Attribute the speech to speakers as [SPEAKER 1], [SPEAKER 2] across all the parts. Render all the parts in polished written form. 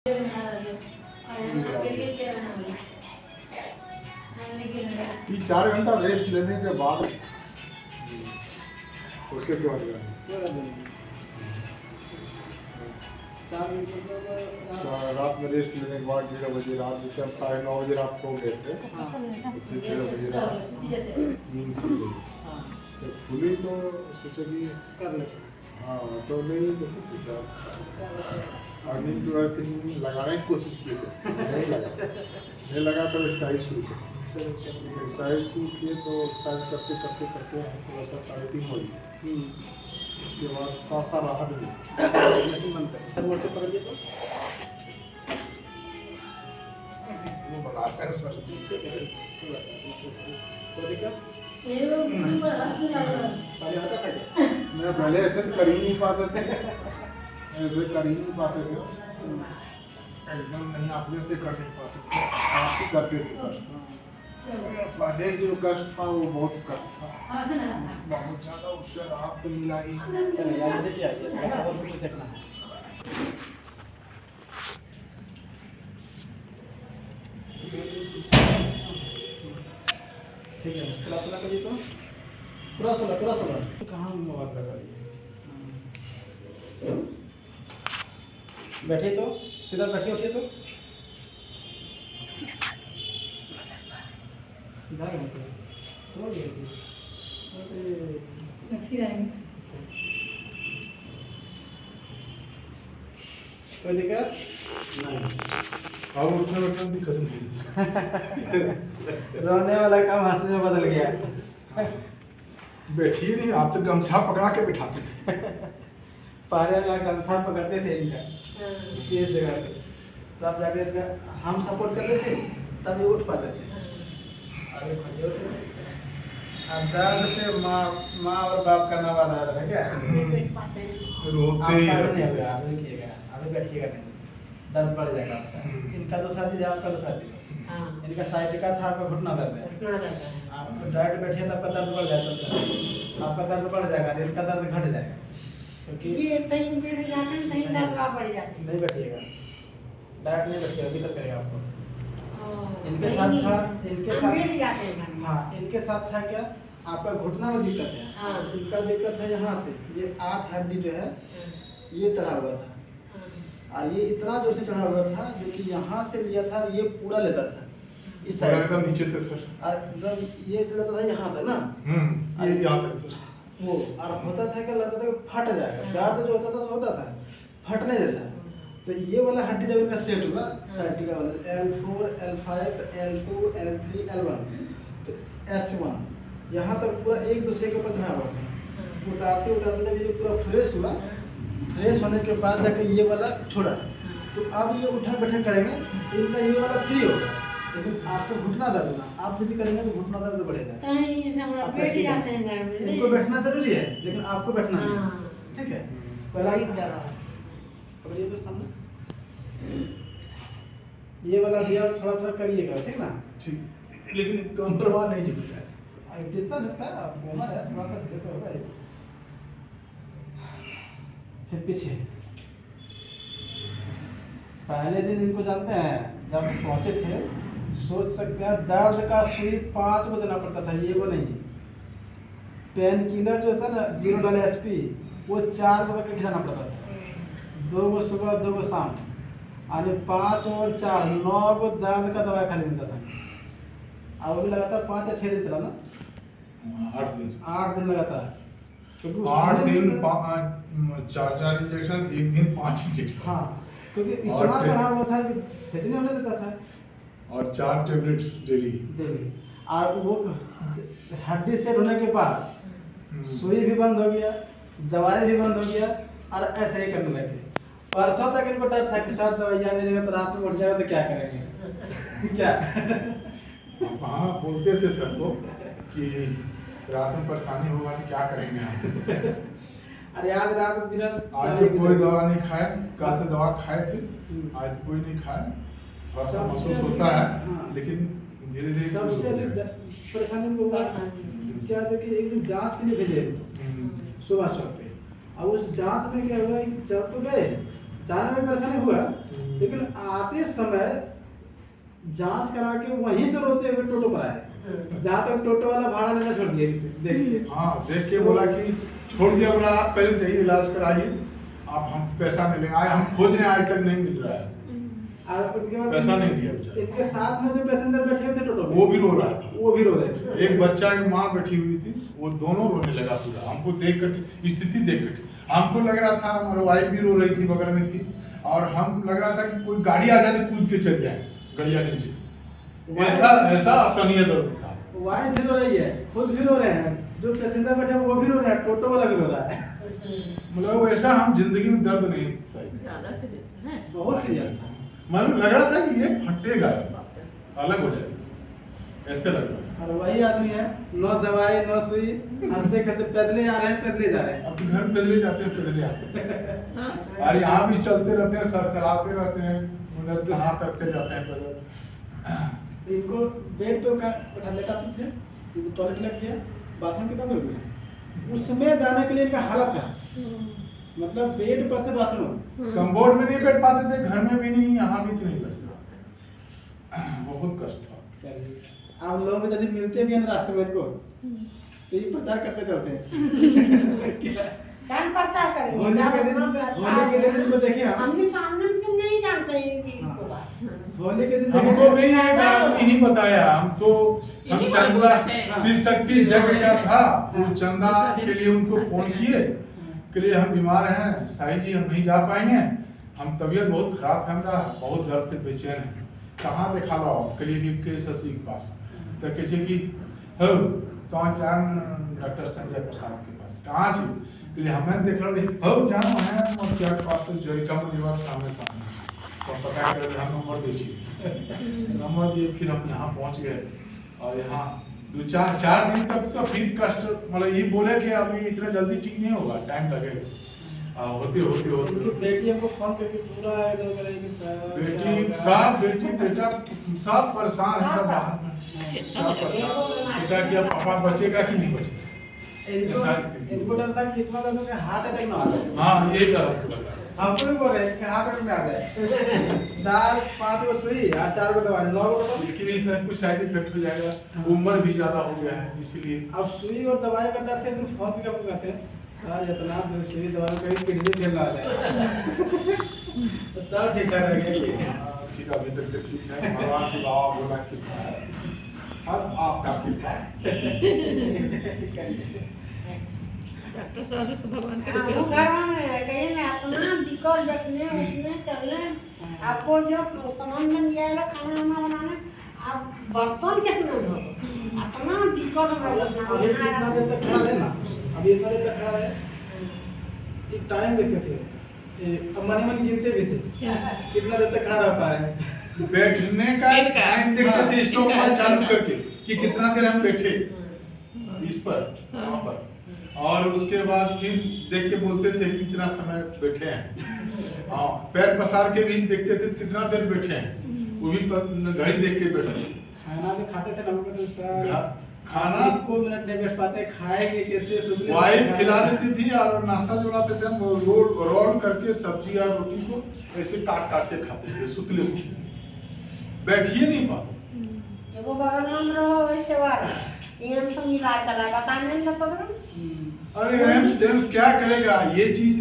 [SPEAKER 1] कि 4 घंटा रेस्ट लेने के बाद उसके क्या रात में रेस्ट लेने के बाद 11 बजे रात, जैसे हम 9:30 बजे रात सो गए थे तो फिर 13 बजे रात नींद खुल गई। तो खुली तो सोचा कि कर ले, हाँ तो नहीं तो और नींद जो है फिर लगाने की कोशिश की थे, नहीं लगा तो एक्सरसाइज शुरू की। एक्सरसाइज शुरू किए तो एक्सरसाइज करते करते करते थोड़ा सा 3:30 हो गई। उसके बाद थोड़ा सा राहत मिली।
[SPEAKER 2] मोटे पकड़ लिए तो
[SPEAKER 1] वो बनाता है सर।
[SPEAKER 2] कोई दिक्कत पहले होता था क्या?
[SPEAKER 1] मैं पहले ऐसे कर ही नहीं पाते थे, ऐसे कर ही नहीं पाते थे, एकदम नहीं अपने से कर नहीं पाते थे, आप ही करते थे सर। पहले जो कष्ट था वो बहुत कष्ट था, बहुत ज़्यादा, उससे राहत तो मिला ही।
[SPEAKER 2] चलिए आगे देखिए, आइए और कुछ देखना है। ठीक है, मुश्किल सुना करिए तो पूरा सुना
[SPEAKER 1] कहाँ मोबाइल लगा दिए?
[SPEAKER 2] बैठिए तो सीधा बैठिए, उठिए तो सो गए कोई दिक्कत
[SPEAKER 1] अब उठने बैठने दिक्कत नहीं।
[SPEAKER 2] रोने वाला काम हंसने में बदल गया।
[SPEAKER 1] बैठिए नहीं, आप तो गमछा पकड़ा के बिठाते थे।
[SPEAKER 2] पहले में गमछा पकड़ते थे इनका इस जगह पे, तब जाके इनका हम सपोर्ट करते थे, तब ये उठ पाते थे। अरे खुद उठ रहे थे। अब दर्द से माँ और बाप का नाम आ रहा था क्या?
[SPEAKER 1] रोते ही रहते थे।
[SPEAKER 2] अभी देखिएगा, अभी बैठिएगा नहीं, दर्द बढ़ जाएगा आपका। इनका दूसरा चीज है, आपका दूसरा चीज। इनका साइटिका था, आपका घुटना दर्द है। आप डायरेक्ट बैठिए तो आपका दर्द बढ़ जाएगा, आपका दर्द बढ़ जाएगा, इनका दर्द घट जाएगा, क्योंकि
[SPEAKER 3] ये कहीं बैठ जाते हैं, कहीं दर्द का बढ़ जाते हैं।
[SPEAKER 2] नहीं बैठिएगा, डायरेक्ट नहीं बैठिएगा, दिक्कत करेगा आपको। इनके
[SPEAKER 3] नहीं,
[SPEAKER 2] साथ था, इनके
[SPEAKER 3] हम बैठ
[SPEAKER 2] साथ,
[SPEAKER 3] जाते हैं।
[SPEAKER 2] हाँ इनके साथ था क्या, आपका घुटना में दिक्कत है।
[SPEAKER 3] हाँ।
[SPEAKER 2] इनका दिक्कत है यहाँ से, ये 8 हड्डी जो है ये चढ़ा हुआ था, और ये इतना जोर से चढ़ा हुआ था जो कि यहाँ से लिया था, ये पूरा लेता था इस साइड
[SPEAKER 1] एकदम नीचे तक सर।
[SPEAKER 2] और जब ये लेता था यहाँ तक ना,
[SPEAKER 1] ये यहाँ तक सर।
[SPEAKER 2] वो और होता था क्या, लगता था कि फट जाएगा, दर्द जो होता था होता था फटने जैसा। तो ये वाला हड्डी जब इनका सेट हुआ, साइटिका वाला L4, L5, L2, L3, L1, तो S1 यहाँ तक पूरा एक दूसरे के ऊपर चढ़ा हुआ था। उतारते उतारते जब ये पूरा फ्रेश हुआ, फ्रेश होने के बाद जाके ये वाला छोड़ा, तो अब ये उठा बैठा करेंगे, इनका ये वाला फ्री होगा। लेकिन आपको घुटना दर्द होना, आप यदि करेंगे तो घुटना दर्द बढ़ेगा।
[SPEAKER 3] कहीं से हम लोग बैठ जाते हैं घर में।
[SPEAKER 2] इनको बैठना जरूरी है, लेकिन आपको बैठना नहीं है। ठीक है, पहला अब ये तो सामने ये वाला भी आप थोड़ा थोड़ा करिएगा, ठीक ना?
[SPEAKER 1] ठीक, लेकिन कमर वहाँ नहीं झुकता है।
[SPEAKER 2] जितना झुकता है, आप घूमा है थोड़ा सा धीरे होगा ये। फिर पीछे पहले दिन इनको जानते हैं, जब पहुंचे थे सोच सकते हैं दर्द का सुई 5 को देना पड़ता था, ये वो नहीं। पेन किलर जो होता है ना, 0 SP, वो 4 को करके खिलाना पड़ता था, 2 को सुबह 2 को शाम, यानी 5 और 4 9 को दर्द का दवाई खाली मिलता था। अब अभी लगातार 5 या 6 दिन चला ना,
[SPEAKER 1] 8 दिन से।
[SPEAKER 2] 8 दिन लगातार, क्योंकि
[SPEAKER 1] 8 दिन 4 इंजेक्शन, एक दिन 5 इंजेक्शन।
[SPEAKER 2] हाँ, क्योंकि
[SPEAKER 1] और
[SPEAKER 2] इतना
[SPEAKER 1] फिर-
[SPEAKER 2] चढ़ा हुआ था कि सेट नहीं होने देता था
[SPEAKER 1] और 4 टेबलेट्स डेली।
[SPEAKER 2] डेली। और वो हड्डी सेट होने के बाद सुई भी बंद हो गया, दवाई भी बंद हो गया, और ऐसे ही करने लगे। परसों तक इनको डर था कि सर दवाइयाँ नहीं देंगे तो रात में उठ जाएगा तो क्या करेंगे क्या?
[SPEAKER 1] हाँ, बोलते थे सर को कि रात में परेशानी होगा तो क्या करेंगे आप।
[SPEAKER 2] अरे आज रात में बिना
[SPEAKER 1] आज तो कोई दवा नहीं खाए, कल तो दवा खाए थे, आज तो कोई नहीं खाए। थोड़ा सा महसूस होता है,
[SPEAKER 2] हाँ।
[SPEAKER 1] लेकिन धीरे धीरे
[SPEAKER 2] सबसे अधिक परेशानी को हुआ क्या, जो कि एक दिन जांच के लिए भेजे सुबह चौक पे। अब उस जांच में क्या हुआ, चल तो गए, जाने में परेशानी हुआ, लेकिन जांच करा के वहीं से रोते हुए टोटो पर आए। जहाँ तक टोटो वाला भाड़ा लेना छोड़ दिया देखिए।
[SPEAKER 1] हाँ, देख के बोला कि छोड़ दिया, बोला आप पहले जाइए इलाज कराइए, आप हम पैसा नहीं लेंगे। आए हम खोजने आए तक नहीं मिल रहा है,
[SPEAKER 2] और उनके बाद
[SPEAKER 1] पैसा नहीं दिया बेचारा।
[SPEAKER 2] इनके साथ में जो पैसेंजर बैठे हुए थे टोटो में,
[SPEAKER 1] वो भी रो रहा था,
[SPEAKER 2] वो भी रो रहे थे।
[SPEAKER 1] एक बच्चा एक माँ बैठी हुई थी, वो दोनों रोने लगा पूरा। हमको देख कर स्थिति देख कर हमको लग रहा था, हमारी वाइफ भी रो रही थी, बगल में थी, और हम लग रहा था कि कोई गाड़ी आ जाती कूद के चल जाए गड़िया नीचे। ऐसा असहनीय दर्द था।
[SPEAKER 2] वाइफ भी रो रही है, खुद भी रो रहे हैं, जो पैसेंजर बैठे हैं वो भी रो रहे हैं, टोटो वाला भी रो रहा है।
[SPEAKER 1] मतलब वैसा हम जिंदगी में दर्द नहीं सही,
[SPEAKER 2] बहुत सीरियस था।
[SPEAKER 1] मतलब लग रहा था कि ये फटेगा, अलग हो जाएगा, ऐसे लग रहा था।
[SPEAKER 2] और वही आदमी है, नो दवाई नो सुई, हंसते खेलते पैदले आ रहे हैं, पैदले जा रहे हैं।
[SPEAKER 1] अब घर पैदले जाते हैं, पैदले आते हैं, और यहाँ भी चलते रहते हैं, सर चलाते रहते हैं, उधर कहाँ तक चले जाते हैं पैदल।
[SPEAKER 2] इनको बेड पे उठा लेटाते थे, इनको टॉयलेट लग गया, बाथरूम कितना दूर गया, उस समय जाने के लिए इनका हालत था, मतलब बेड पर से बाथरूम।
[SPEAKER 1] कम्बोर्ड में नहीं बैठ पाते थे, घर में भी नहीं, यहाँ भी तो नहीं बैठ पाते, बहुत कष्ट था।
[SPEAKER 2] आप लोग यदि मिलते भी हैं ना रास्ते में इनको, तो ये प्रचार करते चलते हैं।
[SPEAKER 3] जान प्रचार करेंगे।
[SPEAKER 2] होली के दिन इनको देखे आप,
[SPEAKER 3] हमने सामने से नहीं जानते ये चीज को बात।
[SPEAKER 2] होली के दिन
[SPEAKER 1] हमको भी नहीं बताया, हम चंदा शिव शक्ति जग का था, वो चंदा के लिए उनको फोन किए के लिए हम बीमार हैं साई जी, हम नहीं जा पाएंगे, हम तबीयत बहुत खराब है, हमारा बहुत दर्द से बेचैन है, कहाँ दिखा लो आप के लिए के शशि के पास, तो कहे कि हेलो कहाँ जान डॉक्टर संजय प्रसाद के पास, कहाँ छी के लिए हमें देख लो नहीं हो जानो है और क्या पास जोरिका मुनिवर सामने तो पता कर हम नंबर दीजिए, नंबर दिए, फिर हम यहाँ पहुँच गए, और यहाँ 2-4 दिन तक तो फिर कष्ट, मतलब ये बोले कि अभी इतना जल्दी ठीक नहीं होगा, टाइम लगेगा, होते
[SPEAKER 2] बेटी हमको फोन करके पूरा एकदम करेगी
[SPEAKER 1] बेटी बेटा सब परेशान है, सब बाहर में सब परेशान, सोचा कि अब पापा बचेगा कि नहीं बचेगा।
[SPEAKER 2] इनको डर था कि इतना लोगों के हार्ट अटैक ना आ जाए।
[SPEAKER 1] हाँ, ये डर हमको लग रहा है।
[SPEAKER 2] हमको भी बोल रहे हैं कि हार्ट अटैक ना आ जाए। 4-5 गो सुई और 4 गो दवाई, 9 गो तो
[SPEAKER 1] लेकिन इसमें कुछ साइड इफेक्ट हो जाएगा, उम्र भी ज्यादा हो गया है, इसलिए
[SPEAKER 2] अब सुई और दवाई का डर से तुम फोन पे कब कहते हैं सर इतना सुई दवाई कहीं किडनी फेल ना आ जाए। तो सब ठीक ठाक रहेगा।
[SPEAKER 1] ठीक है, अभी तक तो ठीक है, भगवान की बाबा बोला कृपा है, और आपका कृपा
[SPEAKER 4] डॉक्टर साहब तो भगवान के
[SPEAKER 3] हम
[SPEAKER 4] रूप
[SPEAKER 3] घर में कहीं ना इतना दिक्कत बैठने उठने चलने, आपको जब सामान बन जाएगा खाना वाना बनाने, आप बर्तन कितना धो, इतना दिक्कत में
[SPEAKER 2] अभी कितना देर तक खड़ा रहे ना, अभी इतना देर तक खड़ा रहे, एक टाइम देखते थे, अब मन गिनते भी थे कितना देर तक खड़ा रह पा रहे हैं।
[SPEAKER 1] बैठने का टाइम देखते थे, स्टॉप वाच चालू करके कि कितना देर हम बैठे इस पर वहाँ पर, और उसके बाद फिर देख के बोलते थे कि कितना समय बैठे हैं, हाँ पैर पसार के भी देखते थे कितना देर बैठे हैं, वो भी घड़ी देख के बैठे।
[SPEAKER 2] खाना भी खाते थे ना, तो सर
[SPEAKER 1] खाना
[SPEAKER 2] को मिनट नहीं बैठ पाते, खाएंगे कैसे, सुबह
[SPEAKER 1] वाइफ खिला देती थी, और नाश्ता जो लाते थे हम रोल करके सब्जी और रोटी को ऐसे काट काट के खाते थे, सुतले बैठिए नहीं पाते।
[SPEAKER 3] एगो बगल में रहो वैसे बार एम से मिला चला पता नहीं लगता था।
[SPEAKER 1] अरे एम्स क्या करेगा, ये चीज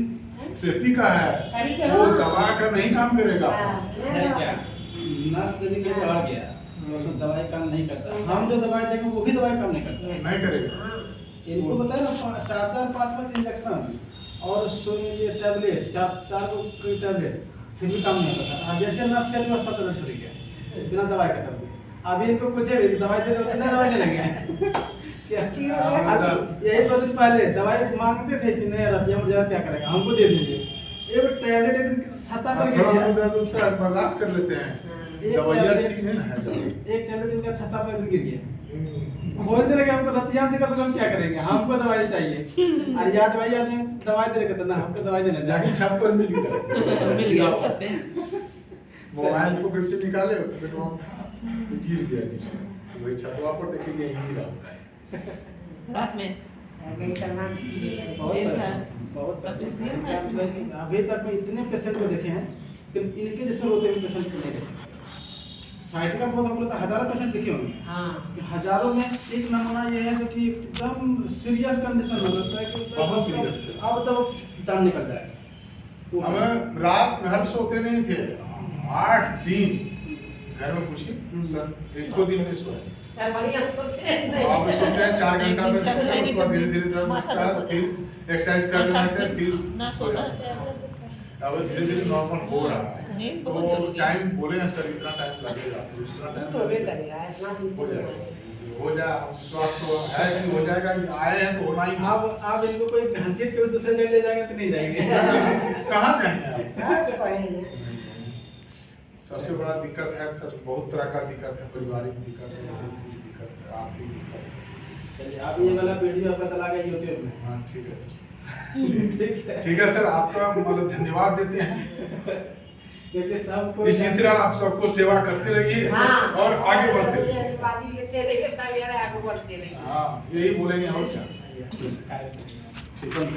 [SPEAKER 1] थेरेपी का है, वो दवा का नहीं काम करेगा।
[SPEAKER 2] है क्या, नस यदि कहीं चढ़ गया तो उसमें दवाई काम नहीं करता, हम जो दवाई देंगे वो भी दवाई काम नहीं करता।
[SPEAKER 1] नहीं करेगा।
[SPEAKER 2] इनको बताया ना 4-4 5-5 इंजेक्शन और ये टैबलेट 4 को टैबलेट, फिर भी काम नहीं होता था। जैसे नस चली और सब तरह छुड़ी गया बिना दवाई का चलते। अभी इनको पूछे भी दवाई दे दो, कितना दवाई देने लगे क्या, यही 2 दिन पहले दवाई मांगते थे कि नहीं रतिया में क्या करेगा, हमको दे दीजिए। एक टैबलेट एक दिन छत्ता पर गिर गया,
[SPEAKER 1] थोड़ा दर्द है बर्दाश्त कर लेते हैं, दवाइयाँ ठीक नहीं है।
[SPEAKER 2] एक टैबलेट इनका छत्ता पर गिर गया, खोल दे रहे हमको रतिया में दिक्कत, हम क्या करेंगे, हमको दवाई चाहिए। अरे यार दवाई आदमी दवाई दे रहे ना, हमको दवाई देना
[SPEAKER 1] जाके छत पर मिल
[SPEAKER 4] गया छत पे।
[SPEAKER 1] मोबाइल को फिर से निकाले, गिर गया नीचे, वही छतवा पर देखेंगे यही रहा
[SPEAKER 4] रात में
[SPEAKER 2] बहुत अभी तक मैं इतने पेशेंट को देखे हैं कि इनके जैसे रोते हुए पेशेंट को नहीं देखे। साइटिका बहुत हम लोग तो हजारों पेशेंट देखे होंगे
[SPEAKER 3] हाँ
[SPEAKER 2] कि हजारों में एक नमूना ये है जो कि एकदम सीरियस कंडीशन में होता है कि
[SPEAKER 1] बहुत serious थे।
[SPEAKER 2] अब तो जान निकल जाएगा।
[SPEAKER 1] हमें रात भर सोते नहीं थे, 8 दिन घर में पूछिए सर, एक दो दिन नहीं सोए।
[SPEAKER 3] बढ़िया सोते हैं।
[SPEAKER 1] आप सोते हैं 4 घंटा तक सोते हैं, उसके बाद धीरे धीरे दर्द उठता है, तो फिर एक्सरसाइज कर लेते हैं,
[SPEAKER 4] ना
[SPEAKER 1] फिर सो
[SPEAKER 4] सोना
[SPEAKER 1] जाते हैं। अब धीरे धीरे नॉर्मल हो रहा है,
[SPEAKER 4] नींद बहुत
[SPEAKER 1] तो
[SPEAKER 4] जरूरी है।
[SPEAKER 1] टाइम बोले हैं सर इतना टाइम लगेगा, तो इतना टाइम
[SPEAKER 3] तो भी
[SPEAKER 1] लगेगा।
[SPEAKER 3] करेगा इतना
[SPEAKER 1] हो
[SPEAKER 3] भी
[SPEAKER 1] जाएगा, हो जाए, विश्वास तो है कि हो जाएगा, आए हैं तो होना ही है।
[SPEAKER 2] आप इनको कोई घसीट के दूसरे जगह ले जाएंगे तो नहीं जाएंगे।
[SPEAKER 1] कहाँ जाएंगे आप?
[SPEAKER 3] है
[SPEAKER 1] सबसे बड़ा दिक्कत है सर, बहुत तरह का दिक्कत है, पारिवारिक दिक्कत है, दिक्कत है, आर्थिक दिक्कत है।
[SPEAKER 2] चलिए आप ये वाला वीडियो आपका चला गया यूट्यूब में।
[SPEAKER 1] हाँ ठीक है सर,
[SPEAKER 2] ठीक है
[SPEAKER 1] ठीक है सर, आपका मतलब धन्यवाद देते हैं।
[SPEAKER 2] क्योंकि सबको
[SPEAKER 1] इसी तरह आप सबको सेवा करते रहिए और आगे बढ़ते रहिए।
[SPEAKER 3] बाजी लेते रहिए तब यार आगे बढ़ते रहिए।
[SPEAKER 1] हाँ यही बोलेंगे और क्या।
[SPEAKER 2] ठीक है